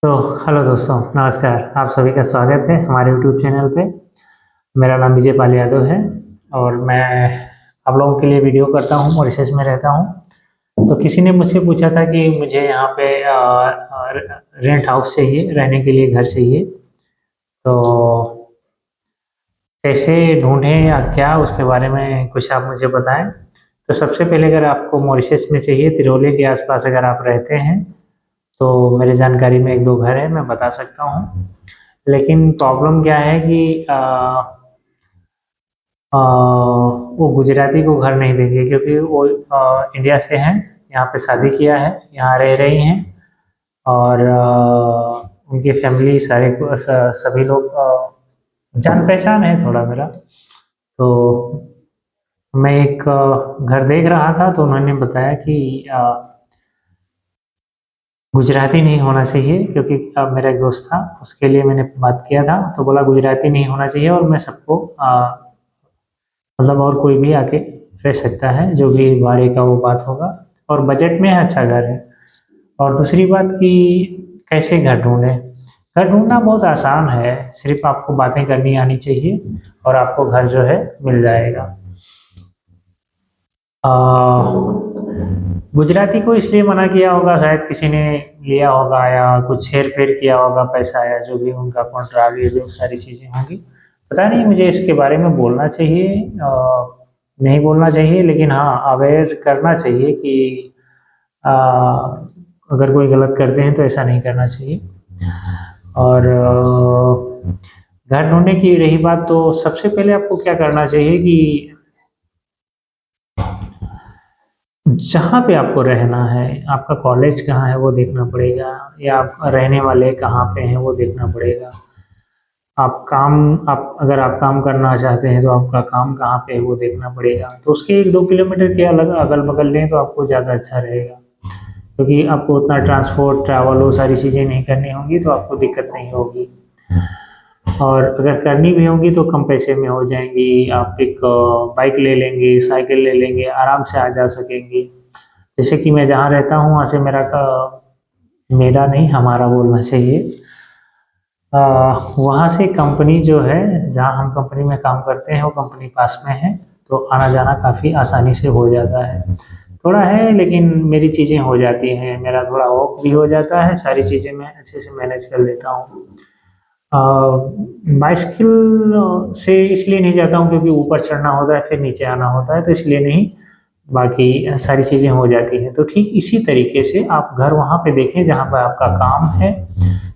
तो हेलो दोस्तों, नमस्कार। आप सभी का स्वागत है हमारे यूट्यूब चैनल पे। मेरा नाम विजय पाल यादव है और मैं आप लोगों के लिए वीडियो करता हूँ, मॉरिशस में रहता हूँ। तो किसी ने मुझसे पूछा था कि मुझे यहाँ पे रेंट हाउस चाहिए, रहने के लिए घर चाहिए। तो कैसे ढूंढें या क्या, उसके बारे में कुछ आप मुझे बताएं। तो सबसे पहले अगर आपको मॉरिशस में चाहिए, तिरोले के आसपास अगर आप रहते हैं, तो मेरी जानकारी में एक दो घर है, मैं बता सकता हूँ। लेकिन प्रॉब्लम क्या है कि वो गुजराती को घर नहीं देंगे, क्योंकि वो इंडिया से हैं, यहाँ पे शादी किया है, यहाँ रह रही हैं। और उनकी फैमिली सभी लोग जान पहचान है थोड़ा मेरा। तो मैं एक घर देख रहा था, तो उन्होंने बताया कि गुजराती नहीं होना चाहिए, क्योंकि अब मेरा एक दोस्त था, उसके लिए मैंने बात किया था, तो बोला गुजराती नहीं होना चाहिए और मैं सबको मतलब और कोई भी आके रह सकता है, जो भी भाड़े का वो बात होगा। और बजट में अच्छा घर है। और दूसरी बात कि कैसे घर ढूंढें। घर ढूंढना बहुत आसान है, सिर्फ आपको बातें करनी आनी चाहिए और आपको घर जो है मिल जाएगा। गुजराती को इसलिए मना किया होगा, शायद किसी ने लिया होगा या कुछ हेर फेर किया होगा, पैसा या जो भी उनका कॉन्ट्रैक्ट, ये जो सारी चीज़ें होंगी। पता नहीं, मुझे इसके बारे में बोलना चाहिए नहीं बोलना चाहिए, लेकिन हाँ, अवेयर करना चाहिए कि अ, अगर कोई गलत करते हैं तो ऐसा नहीं करना चाहिए। और घर ढूंढने की रही बात, तो सबसे पहले आपको क्या करना चाहिए कि जहाँ पे आपको रहना है, आपका कॉलेज कहाँ है वो देखना पड़ेगा, या आप रहने वाले कहाँ पे हैं वो देखना पड़ेगा। आप अगर आप काम करना चाहते हैं तो आपका काम कहाँ पे है वो देखना पड़ेगा। तो उसके 1-2 किलोमीटर के अलग अगल बगल लें तो आपको ज़्यादा अच्छा रहेगा, क्योंकि आपको उतना ट्रांसपोर्ट, ट्रैवल, वो सारी चीज़ें नहीं करनी होंगी, तो आपको दिक्कत नहीं होगी। और अगर करनी भी होंगी तो कम पैसे में हो जाएंगी। आप एक बाइक ले लेंगे, साइकिल ले लेंगे, आराम से आ जा सकेंगे। जैसे कि मैं जहाँ रहता हूँ, वहाँ से मेरा नहीं, हमारा बोलना चाहिए। अ, वहाँ से कंपनी जो है, जहाँ हम कंपनी में काम करते हैं, वो कंपनी पास में है। तो आना जाना काफ़ी आसानी से हो जाता है। थोड़ा है, लेकिन मेरी चीज़ें हो जाती हैं, मेरा थोड़ा वॉक भी हो जाता है, सारी चीज़ें मैं अच्छे से मैनेज कर लेता हूँ। अ, बाइसिकल से इसलिए नहीं जाता हूँ क्योंकि ऊपर चढ़ना होता है, फिर नीचे आना होता है, तो इसलिए नहीं। बाकी सारी चीज़ें हो जाती हैं। तो ठीक इसी तरीके से आप घर वहाँ पे देखें जहाँ पे आपका काम है,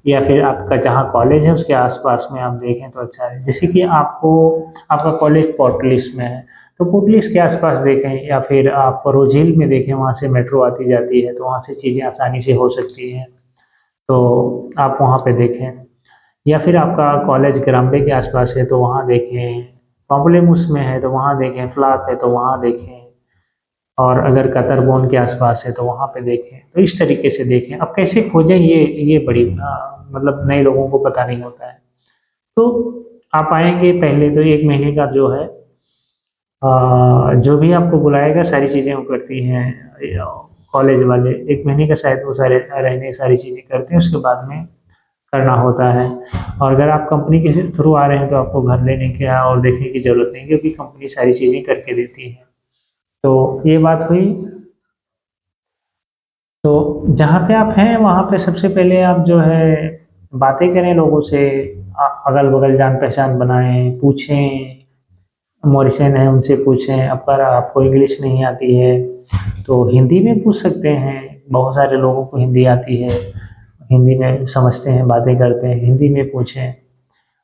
या फिर आपका जहाँ कॉलेज है उसके आसपास में आप देखें तो अच्छा है। जैसे कि आपका कॉलेज पोर्ट लिस्ट में है, तो पोर्ट लिस्ट के आसपास देखें, या फिर आप रोजिल में देखें, वहाँ से मेट्रो आती जाती है, तो वहाँ से चीज़ें आसानी से हो सकती हैं। तो आप वहाँ पे देखें। या फिर आपका कॉलेज ग्राम्बे के आसपास है तो वहाँ देखें, पॉम्पलेमुस में है तो वहाँ देखें, फ्लाक है तो वहाँ देखें, और अगर कतरबोन के आसपास है तो वहाँ पे देखें। तो इस तरीके से देखें। अब कैसे खोजें, ये बड़ी मतलब नए लोगों को पता नहीं होता है। तो आप आएंगे, पहले तो 1 महीने का जो है, जो भी आपको बुलाएगा सारी चीज़ें वो करती हैं, कॉलेज वाले 1 महीने का शायद वो सारे रहने सारी चीज़ें करते हैं, उसके बाद में करना होता है। और अगर आप कंपनी के थ्रू आ रहे हैं तो आपको घर लेने का और देखने की ज़रूरत नहीं, क्योंकि कंपनी सारी चीज़ें करके देती है। तो ये बात हुई। तो जहाँ पे आप हैं वहाँ पे सबसे पहले आप जो है बातें करें लोगों से, अगल बगल जान पहचान बनाएं, पूछें। मॉरिशन है उनसे पूछें। अगर आपको इंग्लिश नहीं आती है तो हिंदी में पूछ सकते हैं, बहुत सारे लोगों को हिंदी आती है, हिंदी में समझते हैं, बातें करते हैं, हिंदी में पूछें।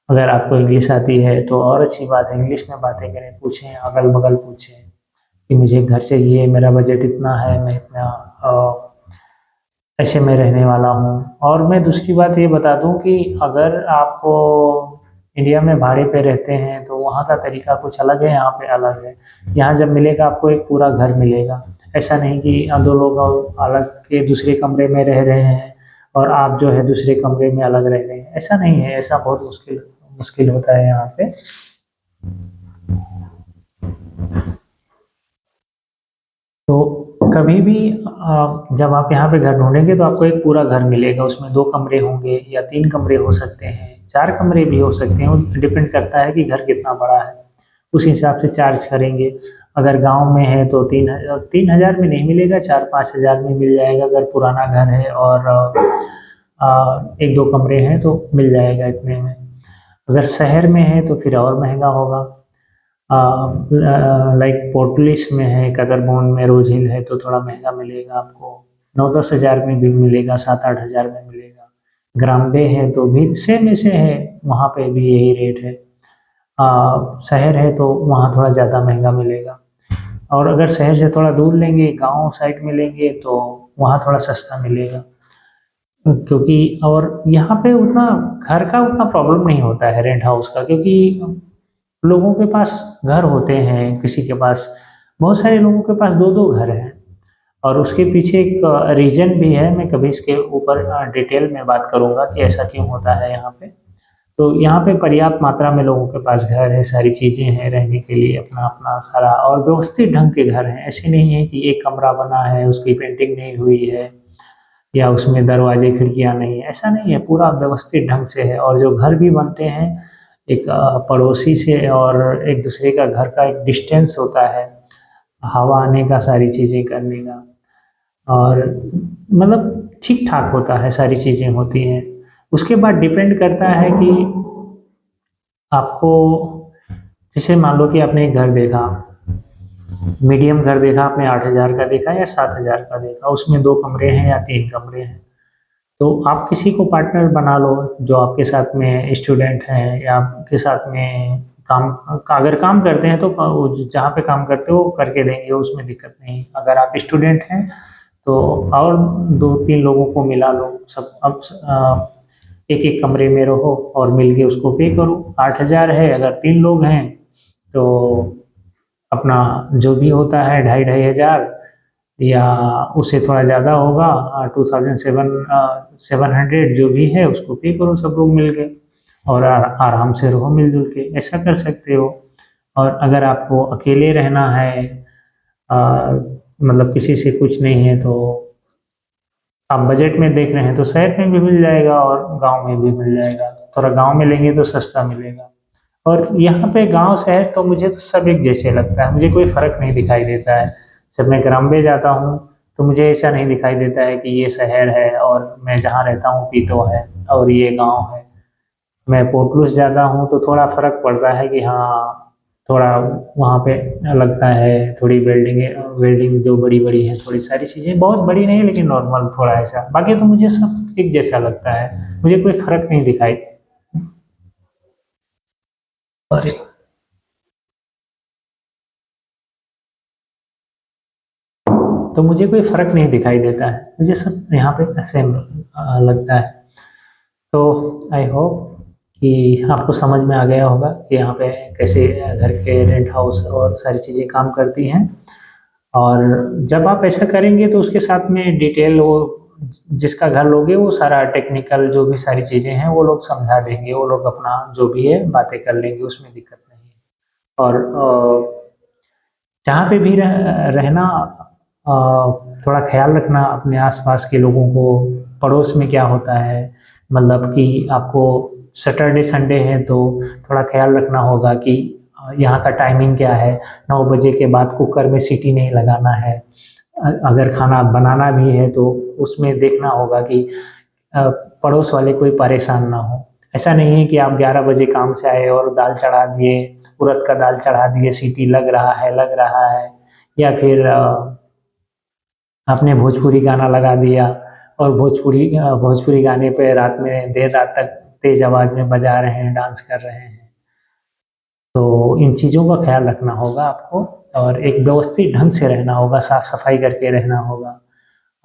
अगर आपको इंग्लिश आती है तो और अच्छी बात है, इंग्लिश में बातें करें, पूछें, अगल बगल पूछें कि मुझे घर चाहिए, मेरा बजट इतना है, मैं इतना ऐसे में रहने वाला हूँ। और मैं दूसरी बात ये बता दूँ कि अगर आप इंडिया में भाड़े पे रहते हैं तो वहाँ का तरीका कुछ अलग है, यहाँ पे अलग है। यहाँ जब मिलेगा आपको एक पूरा घर मिलेगा। ऐसा नहीं कि दो लोग अलग के दूसरे कमरे में रह रहे हैं और आप जो है दूसरे कमरे में अलग रह रहे हैं, ऐसा नहीं है। ऐसा बहुत मुश्किल मुश्किल होता है यहाँ पे। तो कभी भी जब आप यहाँ पे घर ढूँढेंगे तो आपको एक पूरा घर मिलेगा, उसमें 2 कमरे होंगे या 3 कमरे हो सकते हैं, 4 कमरे भी हो सकते हैं, वो डिपेंड करता है कि घर कितना बड़ा है, उस हिसाब से चार्ज करेंगे। अगर गाँव में है तो 3,000 में नहीं मिलेगा, 4-5 हज़ार में मिल जाएगा अगर पुराना घर है और 1-2 कमरे हैं तो मिल जाएगा इतने में। अगर शहर में है तो फिर और महँगा होगा। लाइक पोर्ट पुलिस में है, कदरबोन में, रोज़ हिल है तो थोड़ा महँगा मिलेगा आपको। 9-10 हज़ार में भी मिलेगा, 7-8 हज़ार में मिलेगा। ग्राम्बे है तो भी सेम ऐसे है, वहाँ पे भी यही रेट है। शहर है तो वहाँ थोड़ा ज़्यादा महँगा मिलेगा और अगर शहर से थोड़ा दूर लेंगे, गाँव साइड में लेंगे तो वहाँ थोड़ा सस्ता मिलेगा। क्योंकि और यहाँ पे उतना घर का उतना प्रॉब्लम नहीं होता है रेंट हाउस का, क्योंकि लोगों के पास घर होते हैं, किसी के पास बहुत सारे लोगों के पास 2-2 घर हैं और उसके पीछे एक रीज़न भी है। मैं कभी इसके ऊपर डिटेल में बात करूँगा कि ऐसा क्यों होता है यहाँ पे। तो यहाँ पे पर्याप्त मात्रा में लोगों के पास घर है, सारी चीज़ें हैं रहने के लिए अपना-अपना सारा और व्यवस्थित ढंग के घर हैं। ऐसे नहीं है कि एक कमरा बना है, उसकी पेंटिंग नहीं हुई है या उसमें दरवाजे खिड़कियाँ नहीं है, ऐसा नहीं है, पूरा व्यवस्थित ढंग से है। और जो घर भी बनते हैं एक पड़ोसी से और एक दूसरे का घर का एक डिस्टेंस होता है, हवा आने का, सारी चीज़ें करने का और मतलब ठीक-ठाक होता है, सारी चीज़ें होती हैं। उसके बाद डिपेंड करता है कि आपको जैसे मान लो कि आपने एक घर देखा, मीडियम घर देखा आपने 8,000 का देखा या 7,000 का देखा, उसमें 2 कमरे हैं या 3 कमरे हैं। तो आप किसी को पार्टनर बना लो जो आपके साथ में स्टूडेंट हैं या आपके साथ में काम अगर काम करते हैं तो वो जहाँ पे काम करते हो वो करके देंगे, उसमें दिक्कत नहीं। अगर आप स्टूडेंट हैं तो और 2-3 लोगों को मिला लो, सब अब एक-एक कमरे में रहो और मिल के उसको पे करो। 8,000 है, अगर 3 लोग हैं तो अपना जो भी होता है ढाई ढाई हज़ार या उससे थोड़ा ज़्यादा होगा 700 जो भी है उसको पे करो सब लोग मिल के और आराम से रहो मिल-जुल के, ऐसा कर सकते हो। और अगर आपको अकेले रहना है अ, मतलब किसी से कुछ नहीं है तो आप बजट में देख रहे हैं तो शहर में भी मिल जाएगा और गाँव में भी मिल जाएगा। थोड़ा गाँव में लेंगे तो सस्ता मिलेगा। और यहाँ पे गाँव शहर तो मुझे तो सब एक जैसे लगता है, मुझे कोई फ़र्क नहीं दिखाई देता है। जब मैं ग्राम्बे जाता हूँ, तो मुझे ऐसा नहीं दिखाई देता है कि ये शहर है और मैं जहाँ रहता हूँ पीतो है और ये गाँव है। मैं पोर्टलूस जाता हूँ तो थोड़ा फ़र्क पड़ता है कि हाँ, थोड़ा वहाँ पे लगता है थोड़ी बिल्डिंग जो बड़ी-बड़ी हैं, थोड़ी सारी चीज़ें बहुत बड़ी नहीं लेकिन नॉर्मल थोड़ा ऐसा। बाकी तो मुझे सब एक जैसा लगता है, मुझे कोई फ़र्क नहीं दिखाई सॉरी। तो मुझे कोई फ़र्क नहीं दिखाई देता है, मुझे सब यहाँ पे सेम लगता है। तो आई होप कि आपको समझ में आ गया होगा कि यहाँ पे कैसे घर के रेंट हाउस और सारी चीज़ें काम करती हैं। और जब आप ऐसा करेंगे तो उसके साथ में डिटेल वो जिसका घर लोगे वो सारा टेक्निकल जो भी सारी चीज़ें हैं वो लोग समझा देंगे, वो लोग अपना जो भी है बातें कर लेंगे, उसमें दिक्कत नहीं है। और जहाँ पे भी रहना अ, थोड़ा ख़्याल रखना अपने आस-पास के लोगों को, पड़ोस में क्या होता है, मतलब कि आपको सैटरडे संडे है तो थोड़ा ख़्याल रखना होगा कि यहाँ का टाइमिंग क्या है, 9 बजे के बाद कुकर में सीटी नहीं लगाना है। अगर खाना बनाना भी है तो उसमें देखना होगा कि अ, पड़ोस वाले कोई परेशान ना हो। ऐसा नहीं है कि आप 11 बजे काम से आए और दाल चढ़ा दिए, उड़द का दाल चढ़ा दिए, सीटी लग रहा है या फिर आपने भोजपुरी गाना लगा दिया और भोजपुरी गाने पे रात में देर रात तक तेज़ आवाज़ में बजा रहे हैं, डांस कर रहे हैं। तो इन चीज़ों का ख़्याल रखना होगा आपको और एक व्यवस्थित ढंग से रहना होगा, साफ-सफाई करके रहना होगा,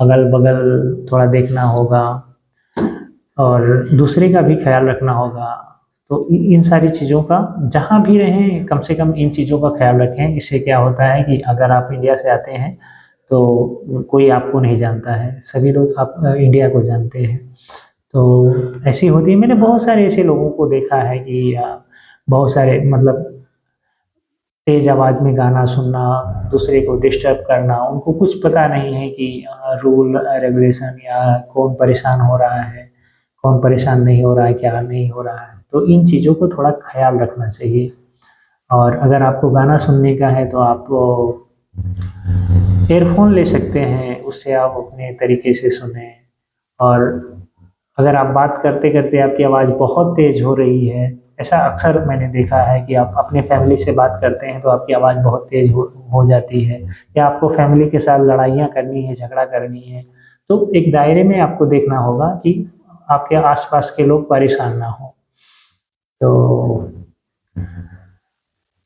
अगल-बगल थोड़ा देखना होगा और दूसरे का भी ख़्याल रखना होगा। तो इन सारी चीज़ों का जहाँ भी रहें कम से कम इन चीज़ों का ख़्याल रखें। इससे क्या होता है कि अगर आप इंडिया से आते हैं तो कोई आपको नहीं जानता है, सभी लोग आप इंडिया को जानते हैं। तो ऐसी होती है, मैंने बहुत सारे ऐसे लोगों को देखा है कि बहुत सारे मतलब तेज़ आवाज़ में गाना सुनना, दूसरे को डिस्टर्ब करना, उनको कुछ पता नहीं है कि रूल रेगुलेशन या कौन परेशान हो रहा है, कौन परेशान नहीं हो रहा है, क्या नहीं हो रहा है। तो इन चीज़ों को थोड़ा ख़्याल रखना चाहिए। और अगर आपको गाना सुनने का है तो आप ईयरफ़ोन ले सकते हैं, उससे आप अपने तरीके से सुनें। और अगर आप बात करते-करते आपकी आवाज़ बहुत तेज़ हो रही है, ऐसा अक्सर मैंने देखा है कि आप अपने फैमिली से बात करते हैं तो आपकी आवाज़ बहुत तेज़ हो जाती है, या आपको फैमिली के साथ लड़ाइयाँ करनी है, झगड़ा करनी है, तो एक दायरे में आपको देखना होगा कि आपके आस-पास के लोग परेशान ना हों। तो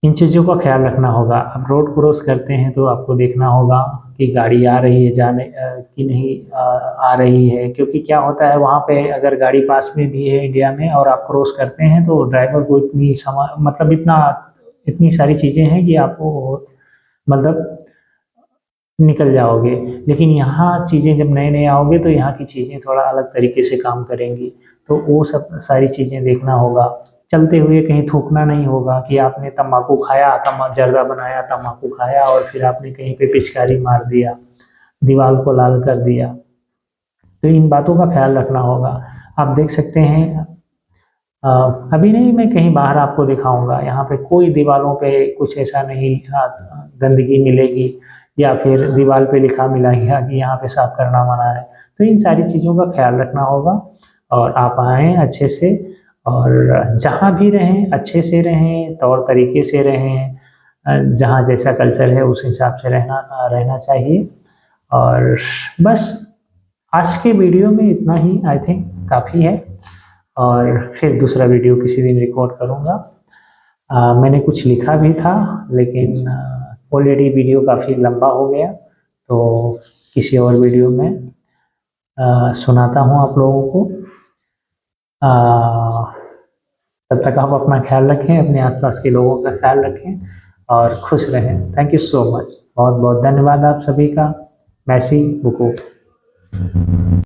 इन चीज़ों का ख़्याल रखना होगा। आप रोड क्रॉस करते हैं तो आपको देखना होगा कि गाड़ी आ रही है कि नहीं आ रही है, क्योंकि क्या होता है वहाँ पे अगर गाड़ी पास में भी है इंडिया में और आप क्रॉस करते हैं तो ड्राइवर को मतलब इतनी सारी चीज़ें हैं कि आपको मतलब निकल जाओगे। लेकिन यहाँ चीज़ें जब नए-नए आओगे तो यहाँ की चीज़ें थोड़ा अलग तरीके से काम करेंगी, तो वो सब सारी चीज़ें देखना होगा। चलते हुए कहीं थूकना नहीं होगा कि आपने तम्बाकू खाया, जर्दा बनाया, तम्बाकू खाया और फिर आपने कहीं पे पिचकारी मार दिया, दीवार को लाल कर दिया। तो इन बातों का ख़्याल रखना होगा। आप देख सकते हैं अभी नहीं, मैं कहीं बाहर आपको दिखाऊँगा, यहाँ पे कोई दीवारों पे कुछ ऐसा नहीं गंदगी मिलेगी या फिर दीवार पे लिखा मिलेगा कि यहाँ पे साफ करना मना है। तो इन सारी चीज़ों का ख़्याल रखना होगा और आप आएँ अच्छे से, और जहाँ भी रहें अच्छे से रहें, तौर तरीके से रहें। जहाँ जैसा कल्चर है उस हिसाब से रहना चाहिए। और बस आज के वीडियो में इतना ही आई थिंक काफ़ी है, और फिर दूसरा वीडियो किसी दिन रिकॉर्ड करूँगा। मैंने कुछ लिखा भी था लेकिन ऑलरेडी वीडियो काफ़ी लंबा हो गया, तो किसी और वीडियो में सुनाता हूँ आप लोगों को। तब तक आप अपना ख्याल रखें, अपने आसपास के लोगों का ख्याल रखें और खुश रहें। Thank you so much. बहुत बहुत धन्यवाद आप सभी का। मैसी बुकू।